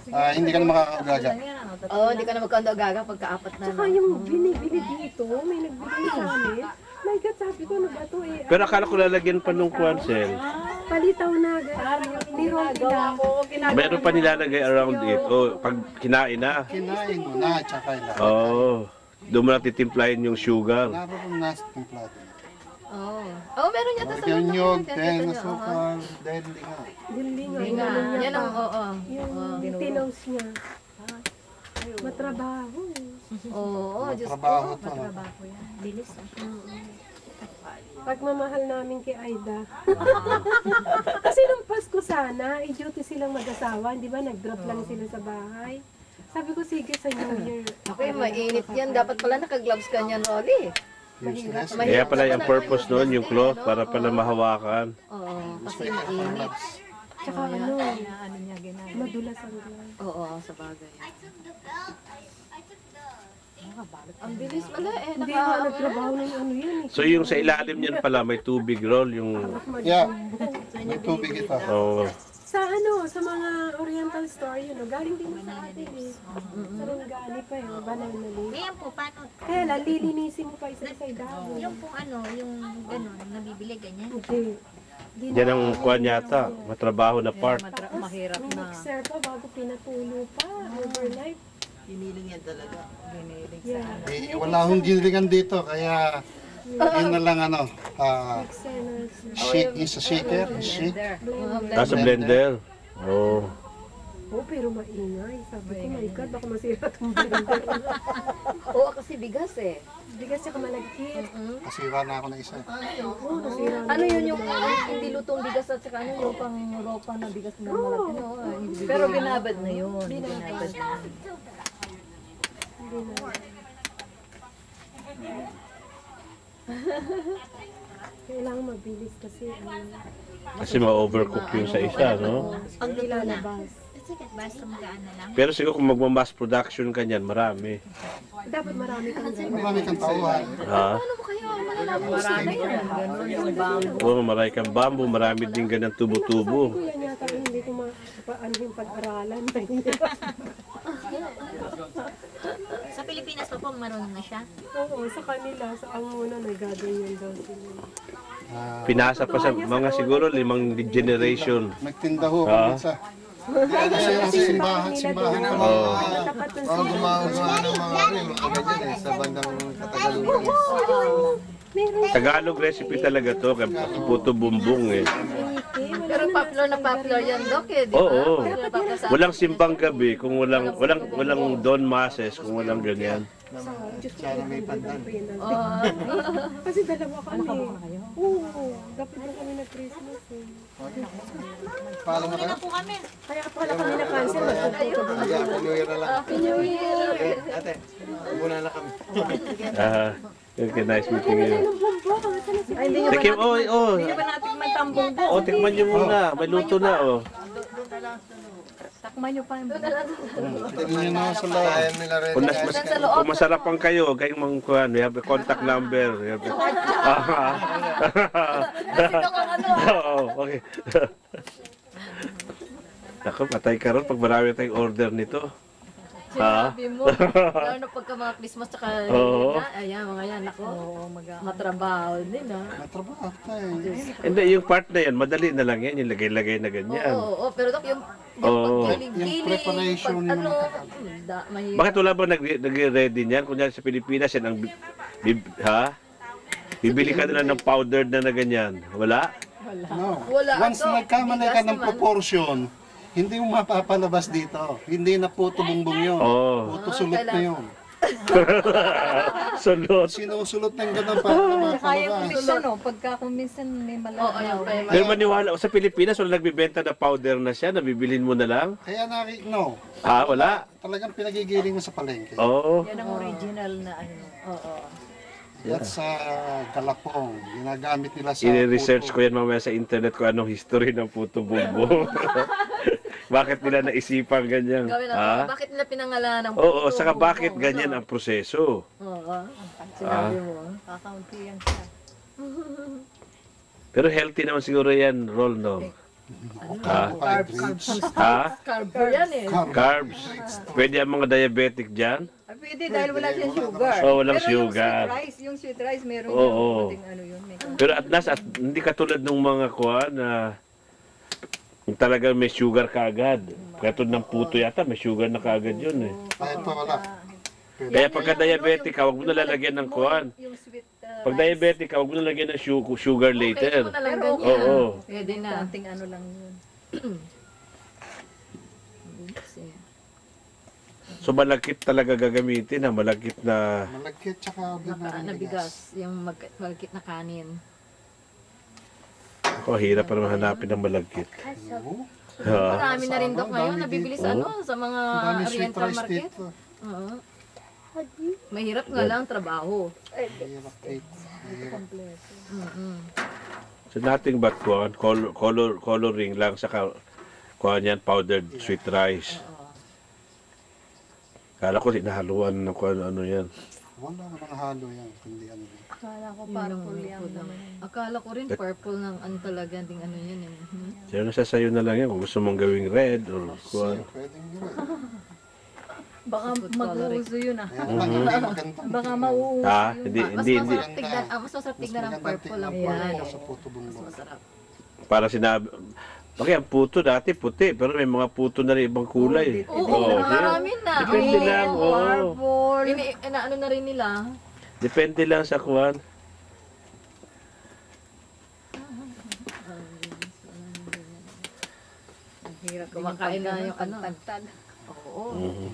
hindi ka na makakagaga. Oo, hindi ka na magkanda-gaga pagka-apat na. Tsaka yung binibili dito, may nagbili sa amin. My God, sabi ko, ano ba ito eh? Pero akala ko lalagyan pa nung kwansel. Palitaw na, ni Ron Meron pa nilalagay around it. O, pag kinain na. Kinain mo na, tsaka ilan. Oo. Doon mo na titimplahin yung sugar. Naroon na sa templado. Oo. Oo, meron yata sa Lagyan luto. nyog, Nakita ten, niyo, asukal, dahil nga. Hindi nga. nga. Yan ang, oo. Yung tinos niya. Matrabaho eh. Oo, Diyos ko. Trabaho to. Bilis. Pagmamahal namin kay Aida. Kasi nung Pasko sana, i-duty silang mag-asawa. Di ba, nag-drop lang sila sa bahay. Sabi ko, sige sa New Year. Okay, mainit yan. Dapat pala naka-gloves ka niyan, Rolly. Useless. Kaya pala yung purpose noon, yung cloth, para pala mahawakan. Oo, kasi mainit. Tsaka ano, madulas ang glass. Oo, sa bagay. Ang bilis pala eh. Hindi nga nagtrabaho ng ano yan eh. So yung sa ilalim niyan pala, may tubig roll, yung... Yeah, may tubig ito. Oo. Sa ano, sa mga oriental store yun, galing din sa atin eh. Sa Runggali pa yun, banal na linis. Ngayon po, paano? Kaya lang, lilinisin mo pa isa-isa dahon. Yung po ano, yung gano'n, nabibili ganyan. Okay. Yan ang kuha yata, matrabaho na part. Mahirap May mixer pa bago pinatulo pa, overnight. Hiniling yan talaga. Yeah. Eh, wala akong ginilingan dito, kaya yun na lang ano, Mixer na. shake is a shaker, shake. Nasa blender. Oo. Oh, pero maingay. Sabi ko, my God, baka masira itong blender. Oo, kasi bigas eh. Bigas siya kamalagkit. Kasira na ako na isa. Oo, nasira na. Ano yun yung hindi lutong bigas at saka ano yung pang ropa na bigas na malaki. No? Pero binabad na yun. Binabad na. Kailangan mabilis kasi Kasi ma-overcook yung sa isa, no? ang nilalabas. Sige, basta magaan na lang. Pero siguro kung magma-mass production ka niyan, marami. Dapat marami kang gano'n. Marami kang tauhan. Ha? Ano mo kaya malalaman mo sana yan? Ganun yung bamboo. Oo, marami kang bamboo, marami din ganang tubo-tubo. Sabi ko yan yata, hindi ko ano yung pag-aralan. Sa Pilipinas pa po, marunong na siya. Oo, sa kanila, sa Anguna, nagaganyan daw sila. Pinasa pa sa mga siguro 5 generation. Nagtinda ho kami sa simbahan. Oo. Gumagawa ng mga rin, mga ganyan sa bandang Katagalugan. Tagalog recipe talaga to, kaya puto bumbong eh. Pero popular yan, Dok eh, di ba? Oo. Popular sa Walang simbang gabi kung walang don masses kung walang ganyan. Sana may pandan. Kasi dalawa kami. Oo, dapat na kami nag-Christmas eh. Paalam na kayo? Po kami. Kaya pala kami na-cancel. Yeah, New Year na lang. Happy New Year! Ate, muna na kami. Okay, nice meeting you. Ay, hindi nyo ba Tikim, hindi nyo ba natikman tambong po? Oh, tikman nyo muna. May luto na, oh. Takman nyo pa yung Tingnan nyo na sa loob. Kaya nila rin. Kung masarapan kayo, kayong mga kuhan, we have a contact number. We have Oo, okay. Ako, patay ka ron pag marami tayong order nito. sinabi mo. Lalo na pagka mga Christmas tsaka Oo. ayan, mga yan, ako. Matrabaho din Matrabaho tayo. Hindi, yung part na yan, madali na lang yan, yung lagay-lagay na ganyan. Oo, pero Dok, yung Oo. pagkiling-kiling, Yung preparation pag yung ano, mga mahirap. Bakit wala bang nag-ready niyan? Kunyari sa Pilipinas, yan ang... Bibili ka nila ng powdered na ganyan. Wala? No. Wala, Once Dok. nagkamali ka Bigas ng naman. proportion, hindi mo mapapalabas dito. Hindi na puto bumbong yun. Oo. Puto sulot na yun. Sunod. Sinusulot ng ganun para mapalabas. Minsan, no, pagka kung minsan may Oo, ayun pa Pero maniwala, sa Pilipinas, wala nagbibenta na powder na siya, nabibilin mo na lang? Kaya no. Wala? Talagang pinagigiling mo sa palengke. Oo. yan ang original na ano. Oo. That's galapong. Ginagamit nila sa I-research puto. ko yan mamaya sa internet kung anong history ng puto bumbong. Bakit nila naisipan ganyan? Gawin natin, bakit nila pinangalan ng Oo, puto, saka bakit bumbong, ganyan no? ang proseso? Oo, sinabi mo. Kakaunti yan siya. Pero healthy naman siguro yan, Rol, no? Carbohydrates. Ha? Carb yan eh. Carbs. Pwede ang mga diabetic dyan? Pwede dahil wala siyang sugar. Oh, walang Pero sugar. yung sweet rice, meron Oo. yung konting ano yun. May Pero at hindi katulad ng mga kuha na yung talagang may sugar kaagad. Katulad ng puto yata, may sugar na kaagad yun eh. Ito wala. Kaya pagka diabetic ka, huwag mo na lalagyan ng kuhan. yung sweet Pag diabetic ka, huwag mo na lalagyan ng sugar Okay later. mo na lang Pero ganyan. Oo. Pwede na. konting ano lang yun. So malagkit talaga gagamitin ha, malagkit na... Malagkit tsaka ordinary Na bigas. bigas. Yung magkit na kanin. Ako, hirap pa naman hanapin ng malagkit. Oo. Marami na rin Sa dok ano, ngayon. dami Nabibili dito. sa ano? Sa mga Ang dami sweet oriental rice market. dito. Oo. Mahirap nga lang trabaho. Mahirap cake. Mahirap. Mm-mm. So nothing but kuhan, coloring lang sa kuhan yan, powdered sweet rice. Kala ko sinahaluan ng kuhan ano yan. Wala ka nang halo yan. Hindi ano yan. Akala ko Yun purple lang, yan food lang. naman. Akala ko rin purple ng ano talaga ding ano yan eh. Pero nasa sayo na lang yan kung gusto mong gawing red or kuhan. Pwedeng gawin. Baka Food mag-uuso yun ah. Kaya lang hindi magandang. Baka mauuso Ha? yun. Hindi, Mas hindi, hindi. masarap tignan, mas masarap tignan ang purple ang kulay. Sa puto Mas bumbong. masarap. Para sinabi, bakit ang puto dati puti, pero may mga puto na rin ibang kulay. Oo, marami na. Depende lang, oo. Purple. Ano na rin nila. Depende lang sa kuhan. Ang hirap Kumakain na yung ano. tagtag. Oo.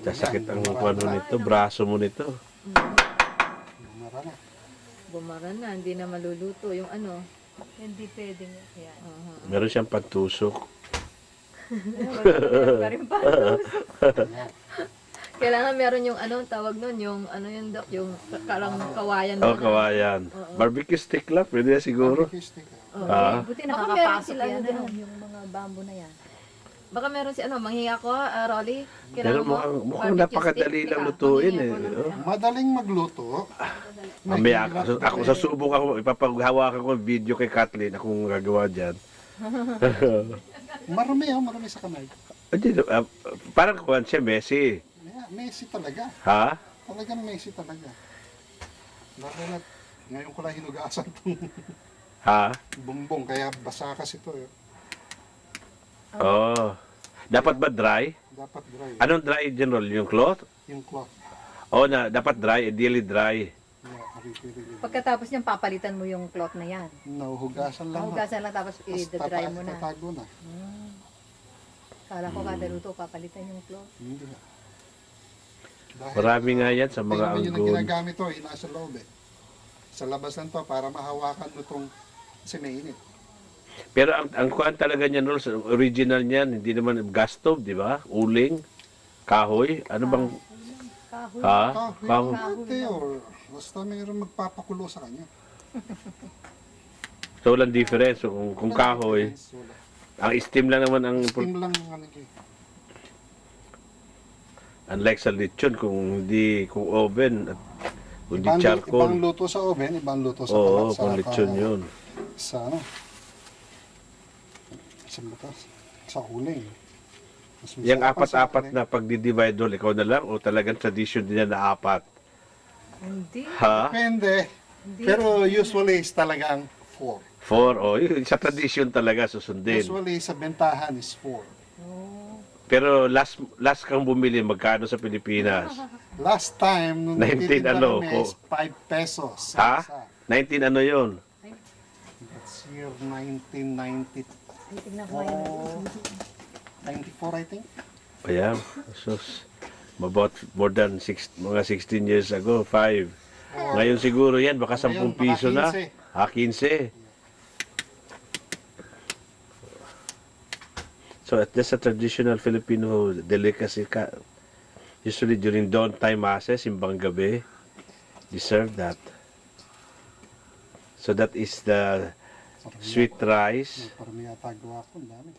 Kasakit ang kuhan mo nito, braso mo nito. Marami. Bumara na, hindi na maluluto yung ano. Hindi pwedeng yan. Meron siyang pantusok. Pa rin pa. Kailangan meron yung ano, tawag nun, yung ano yun dok, yung karang kawayan. Oh, nun. kawayan. Barbecue stick lang, pwede na siguro. Barbecue stick. Ah. Buti Baka meron nakakapasok sila yan. na Ano, ganun. yung mga bamboo na yan. Baka meron si ano, manghiya ko, Rolly. Pero mukhang napakadali lang lutuin eh. Oh. Madaling magluto. Mamaya ako susubok ako, ipapaghawakan ko ng video kay Kathleen, akong gagawa dyan. Marami sa kamay. Hindi, parang kuhan siya, Messi. Yeah, Messi talaga. Ha? Talagang Messi talaga. Dahil na, ngayon ko lang hinugasan itong Ha? bumbong, kaya basa kasi ito. Eh. Oh. Dapat ba dry? Dapat dry. Anong dry general? Yung cloth? Yung cloth. Oh, na dapat dry, ideally dry. Yeah, really. Pagkatapos niyan, papalitan mo yung cloth na yan. Nahuhugasan lang. Hugasan lang tapos i-dry mo na. Tatago na. Kala ko kada luto, papalitan yung cloth. Hindi. Dahil, Marami nga yan sa mga tingnan mo yun ang anggon. ginagamit to, nasa loob eh. Sa labas lang to para mahawakan mo itong kasi mainit. Pero ang kuhan talaga niyan, Rolls, original niyan, hindi naman gas stove, di ba? Uling, kahoy, ano bang... Kahoy. Ha? Kahoy Kahoy. or basta mayroong magpapakulo sa kanya. So, walang difference. So, kung kahoy, ang steam lang naman ang... Steam lang ang ano eh. Unlike sa lechon, kung oven, at kung di Ibang charcoal. luto sa oven, ibang luto sa Oo, kalat, kung lechon yun. Sa ano? Sa butas. Sa uling. Mas Yung masarap sa apat-apat uling. na pagdi-divide all, ikaw na lang o talagang tradition din yan na apat? Hindi. Ha? Depende. Pero usually is talagang 4. 4 o sa tradition talaga susundin. Usually sa bentahan is 4. Pero last kang bumili magkano sa Pilipinas? Last time, nung 19 nagtitinda ano, kami is 5 pesos. Ha? Sa 19 ano yun? That's year 1994. Ay, tignan ko ngayon. 94, I think. Ayan. So, about more than mga 16 years ago, 5. Ngayon siguro yan, baka 10 Ngayon, baka piso na. 15. Ha, 15. So, that's a traditional Filipino delicacy. Usually during dawn time masses, simbang gabi, they serve that. So, that is the sweet rice. Parang may yata gawa ko, ang dami.